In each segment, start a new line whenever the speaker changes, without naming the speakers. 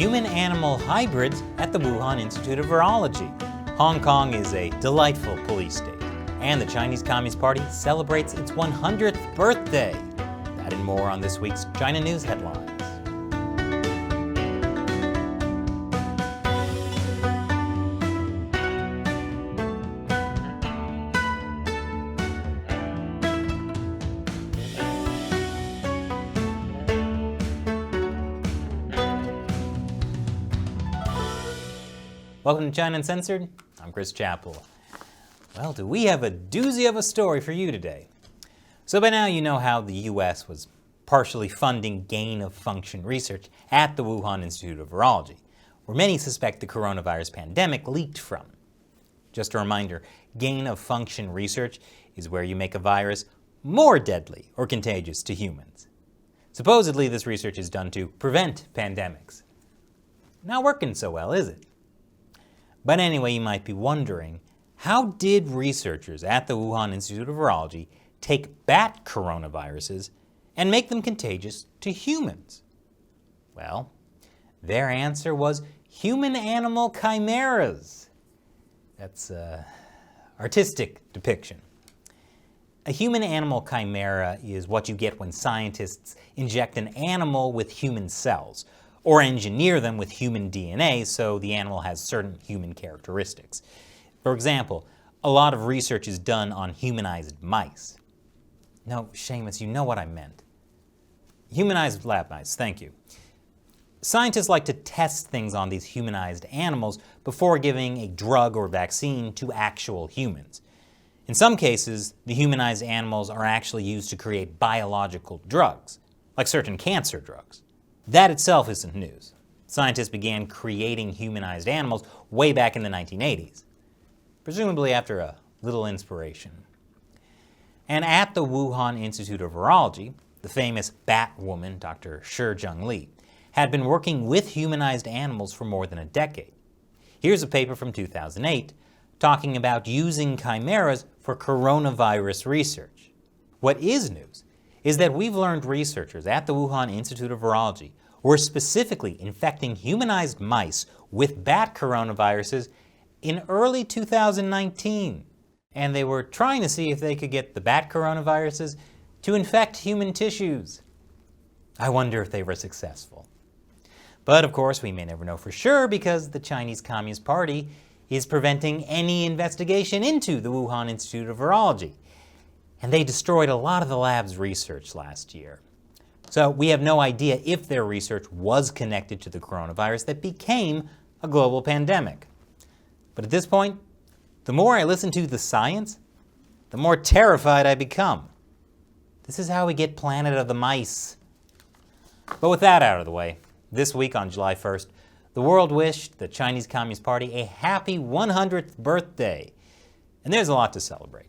human-animal hybrids at the Wuhan Institute of Virology. Hong Kong is a delightful police state, and the Chinese Communist Party celebrates its 100th birthday. That and more on this week's China News headlines. Welcome to China Uncensored. I'm Chris Chappell. Well, do we have a doozy of a story for you today? So by now you know how the US was partially funding gain-of-function research at the Wuhan Institute of Virology, where many suspect the coronavirus pandemic leaked from. Just a reminder, gain-of-function research is where you make a virus more deadly or contagious to humans. Supposedly this research is done to prevent pandemics. Not working so well, is it? But anyway, you might be wondering, how did researchers at the Wuhan Institute of Virology take bat coronaviruses and make them contagious to humans? Well, their answer was human-animal chimeras. That's an artistic depiction. A human-animal chimera is what you get when scientists inject an animal with human cells, or engineer them with human DNA so the animal has certain human characteristics. For example, a lot of research is done on humanized mice. No, Seamus, you know what I meant. Humanized lab mice, thank you. Scientists like to test things on these humanized animals before giving a drug or vaccine to actual humans. In some cases, the humanized animals are actually used to create biological drugs, like certain cancer drugs. That itself isn't news. Scientists began creating humanized animals way back in the 1980s, presumably after a little inspiration. And at the Wuhan Institute of Virology, the famous bat woman, Dr. Shi Li, had been working with humanized animals for more than a decade. Here's a paper from 2008 talking about using chimeras for coronavirus research. What is news is that we've learned researchers at the Wuhan Institute of Virology were specifically infecting humanized mice with bat coronaviruses in early 2019. And they were trying to see if they could get the bat coronaviruses to infect human tissues. I wonder if they were successful. But of course, we may never know for sure because the Chinese Communist Party is preventing any investigation into the Wuhan Institute of Virology. And they destroyed a lot of the lab's research last year. So we have no idea if their research was connected to the coronavirus that became a global pandemic. But at this point, the more I listen to the science, the more terrified I become. This is how we get Planet of the Mice. But with that out of the way, this week on July 1st, the world wished the Chinese Communist Party a happy 100th birthday. And there's a lot to celebrate.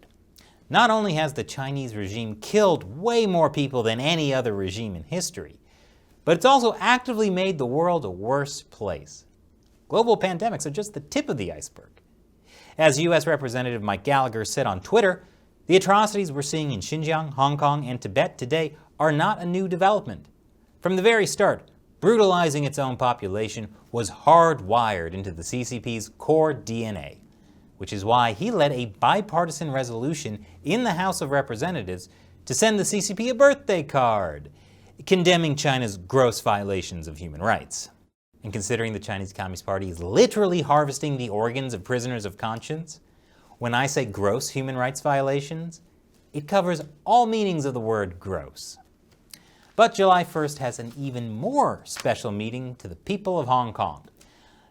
Not only has the Chinese regime killed way more people than any other regime in history, but it's also actively made the world a worse place. Global pandemics are just the tip of the iceberg. As U.S. Representative Mike Gallagher said on Twitter, the atrocities we're seeing in Xinjiang, Hong Kong, and Tibet today are not a new development. From the very start, brutalizing its own population was hardwired into the CCP's core DNA, which is why he led a bipartisan resolution in the House of Representatives to send the CCP a birthday card, condemning China's gross violations of human rights. And considering the Chinese Communist Party is literally harvesting the organs of prisoners of conscience, when I say gross human rights violations, it covers all meanings of the word gross. But July 1st has an even more special meaning to the people of Hong Kong.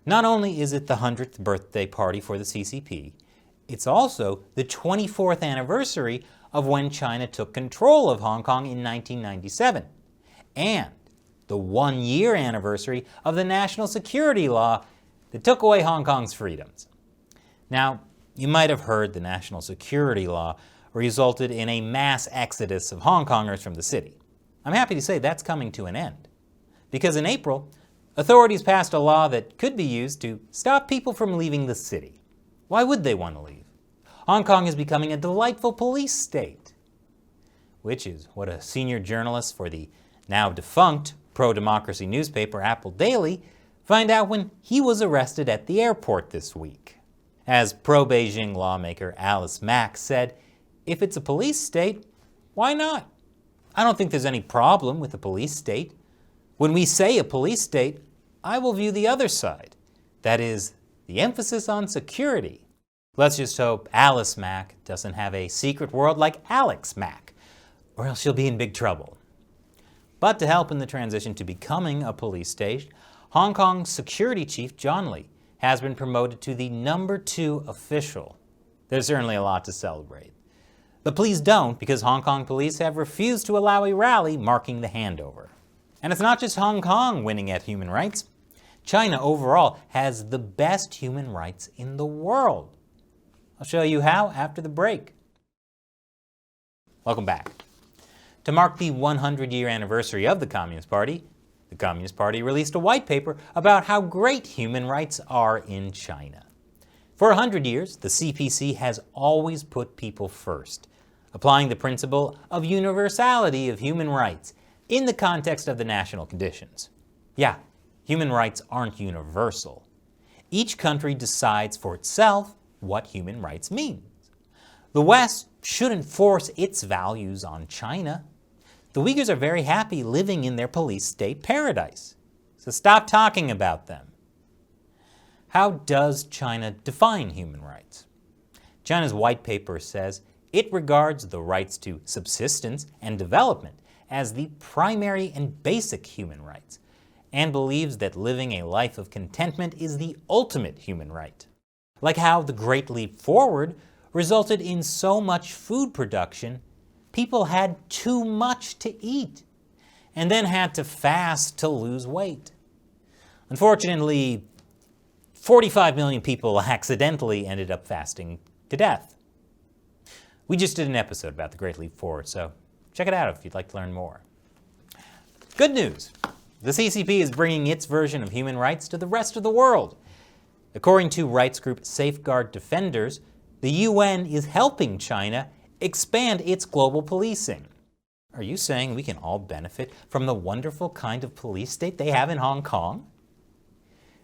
Not only is it the 100th birthday party for the CCP, it's also the 24th anniversary of when China took control of Hong Kong in 1997, and the 1-year anniversary of the national security law that took away Hong Kong's freedoms. Now, you might have heard the national security law resulted in a mass exodus of Hong Kongers from the city. I'm happy to say that's coming to an end, because in April, authorities passed a law that could be used to stop people from leaving the city. Why would they want to leave? Hong Kong is becoming a delightful police state, which is what a senior journalist for the now defunct pro-democracy newspaper Apple Daily Find out when he was arrested at the airport this week. As pro-Beijing lawmaker Alice Mack said, if it's a police state, why not? I don't think there's any problem with a police state. When we say a police state, I will view the other side. That is, the emphasis on security. Let's just hope Alice Mack doesn't have a secret world like Alex Mack, or else she'll be in big trouble. But to help in the transition to becoming a police state, Hong Kong's security chief John Lee has been promoted to the #2 official. There's certainly a lot to celebrate. But please don't, because Hong Kong police have refused to allow a rally marking the handover. And it's not just Hong Kong winning at human rights. China overall has the best human rights in the world. I'll show you how after the break. Welcome back. To mark the 100-year anniversary of the Communist Party released a white paper about how great human rights are in China. For 100 years, the CPC has always put people first, applying the principle of universality of human rights in the context of the national conditions. Yeah, human rights aren't universal. Each country decides for itself what human rights means. The West shouldn't force its values on China. The Uyghurs are very happy living in their police state paradise, so stop talking about them. How does China define human rights? China's white paper says it regards the rights to subsistence and development as the primary and basic human rights, and believes that living a life of contentment is the ultimate human right. Like how the Great Leap Forward resulted in so much food production, people had too much to eat, and then had to fast to lose weight. Unfortunately, 45 million people accidentally ended up fasting to death. We just did an episode about the Great Leap Forward, so check it out if you'd like to learn more. Good news! The CCP is bringing its version of human rights to the rest of the world. According to rights group Safeguard Defenders, the UN is helping China expand its global policing. Are you saying we can all benefit from the wonderful kind of police state they have in Hong Kong?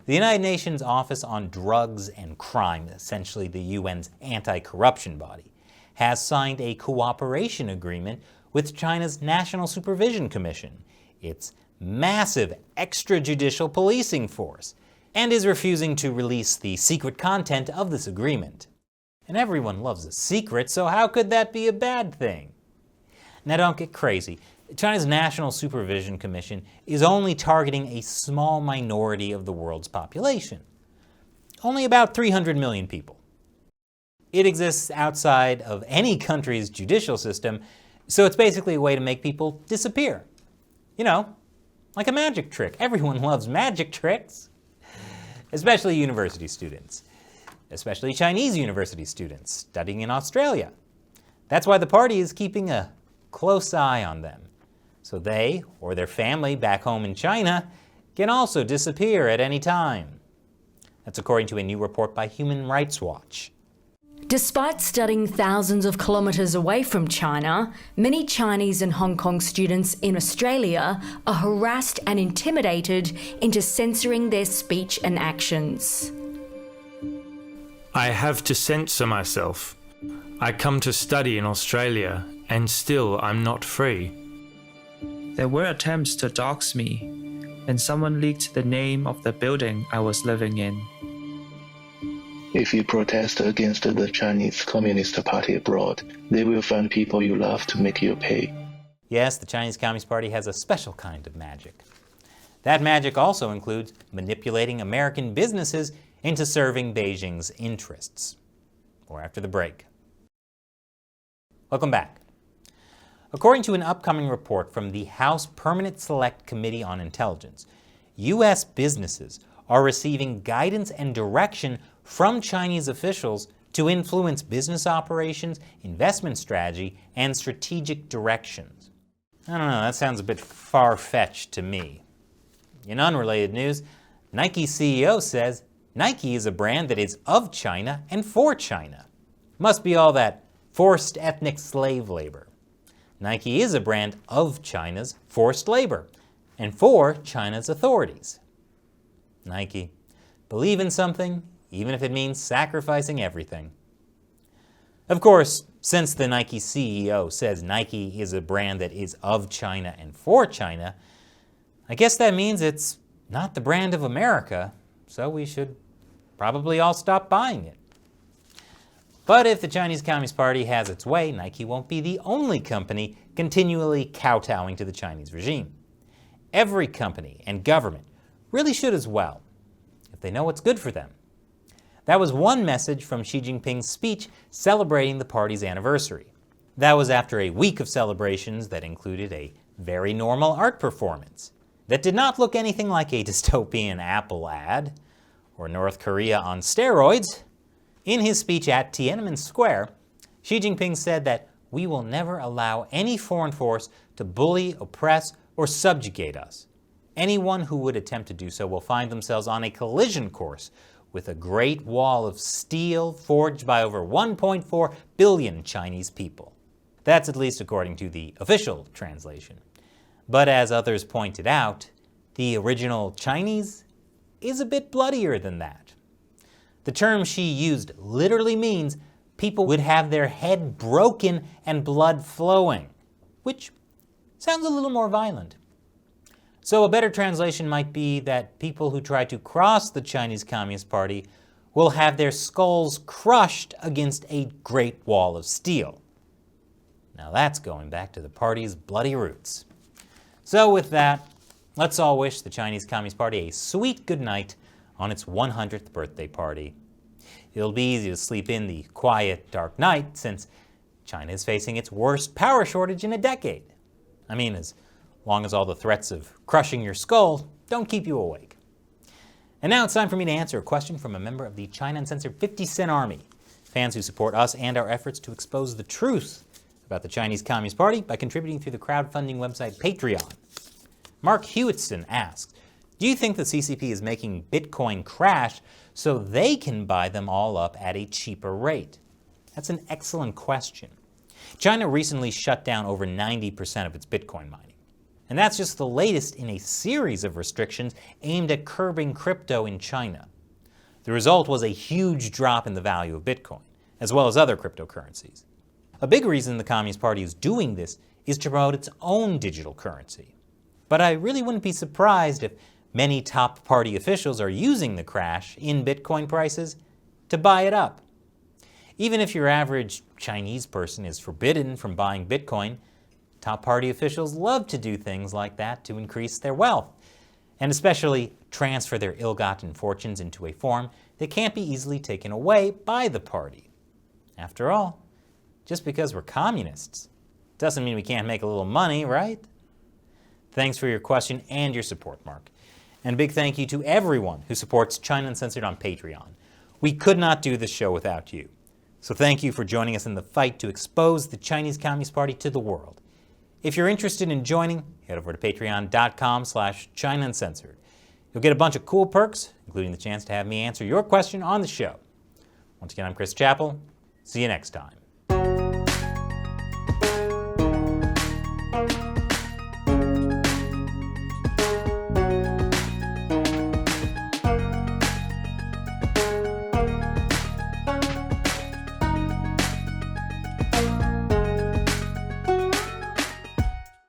The United Nations Office on Drugs and Crime, essentially the UN's anti-corruption body, has signed a cooperation agreement with China's National Supervision Commission, its massive extrajudicial policing force, and is refusing to release the secret content of this agreement. And everyone loves a secret, so how could that be a bad thing? Now don't get crazy. China's National Supervision Commission is only targeting a small minority of the world's population. Only about 300 million people. It exists outside of any country's judicial system, so it's basically a way to make people disappear. You know, like a magic trick. Everyone loves magic tricks, especially university students. Especially Chinese university students studying in Australia. That's why the party is keeping a close eye on them, so they or their family back home in China can also disappear at any time. That's according to a new report by Human Rights Watch.
Despite studying thousands of kilometres away from China, many Chinese and Hong Kong students in Australia are harassed and intimidated into censoring their speech and actions.
I have to censor myself. I come to study in Australia, and still I'm not free.
There were attempts to dox me, and someone leaked the name of the building I was living in.
If you protest against the Chinese Communist Party abroad, they will find people you love to make you pay.
Yes, the Chinese Communist Party has a special kind of magic. That magic also includes manipulating American businesses into serving Beijing's interests. More after the break. Welcome back. According to an upcoming report from the House Permanent Select Committee on Intelligence, U.S. businesses are receiving guidance and direction from Chinese officials to influence business operations, investment strategy, and strategic directions. I don't know, that sounds a bit far-fetched to me. In unrelated news, Nike CEO says Nike is a brand that is of China and for China. Must be all that forced ethnic slave labor. Nike is a brand of China's forced labor and for China's authorities. Nike. Believe in something, even if it means sacrificing everything. Of course, since the Nike CEO says Nike is a brand that is of China and for China, I guess that means it's not the brand of America, so we should probably all stop buying it. But if the Chinese Communist Party has its way, Nike won't be the only company continually kowtowing to the Chinese regime. Every company and government really should as well, if they know what's good for them. That was one message from Xi Jinping's speech celebrating the party's anniversary. That was after a week of celebrations that included a very normal art performance that did not look anything like a dystopian Apple ad or North Korea on steroids. In his speech at Tiananmen Square, Xi Jinping said that we will never allow any foreign force to bully, oppress, or subjugate us. Anyone who would attempt to do so will find themselves on a collision course with a great wall of steel forged by over 1.4 billion Chinese people. That's at least according to the official translation. But as others pointed out, the original Chinese is a bit bloodier than that. The term Xi used literally means people would have their head broken and blood flowing, which sounds a little more violent. So a better translation might be that people who try to cross the Chinese Communist Party will have their skulls crushed against a great wall of steel. Now that's going back to the party's bloody roots. So with that, let's all wish the Chinese Communist Party a sweet good night on its 100th birthday party. It'll be easy to sleep in the quiet, dark night since China is facing its worst power shortage in a decade. I mean, as long as all the threats of crushing your skull don't keep you awake. And now it's time for me to answer a question from a member of the China Uncensored 50 Cent Army, fans who support us and our efforts to expose the truth about the Chinese Communist Party by contributing through the crowdfunding website Patreon. Mark Hewitson asks, do you think the CCP is making Bitcoin crash so they can buy them all up at a cheaper rate? That's an excellent question. China recently shut down over 90% of its Bitcoin mining. And that's just the latest in a series of restrictions aimed at curbing crypto in China. The result was a huge drop in the value of Bitcoin, as well as other cryptocurrencies. A big reason the Communist Party is doing this is to promote its own digital currency. But I really wouldn't be surprised if many top party officials are using the crash in Bitcoin prices to buy it up. Even if your average Chinese person is forbidden from buying Bitcoin, top party officials love to do things like that to increase their wealth, and especially transfer their ill-gotten fortunes into a form that can't be easily taken away by the party. After all, just because we're communists doesn't mean we can't make a little money, right? Thanks for your question and your support, Mark. And a big thank you to everyone who supports China Uncensored on Patreon. We could not do this show without you. So thank you for joining us in the fight to expose the Chinese Communist Party to the world. If you're interested in joining, head over to patreon.com/China Uncensored. You'll get a bunch of cool perks, including the chance to have me answer your question on the show. Once again, I'm Chris Chappell. See you next time.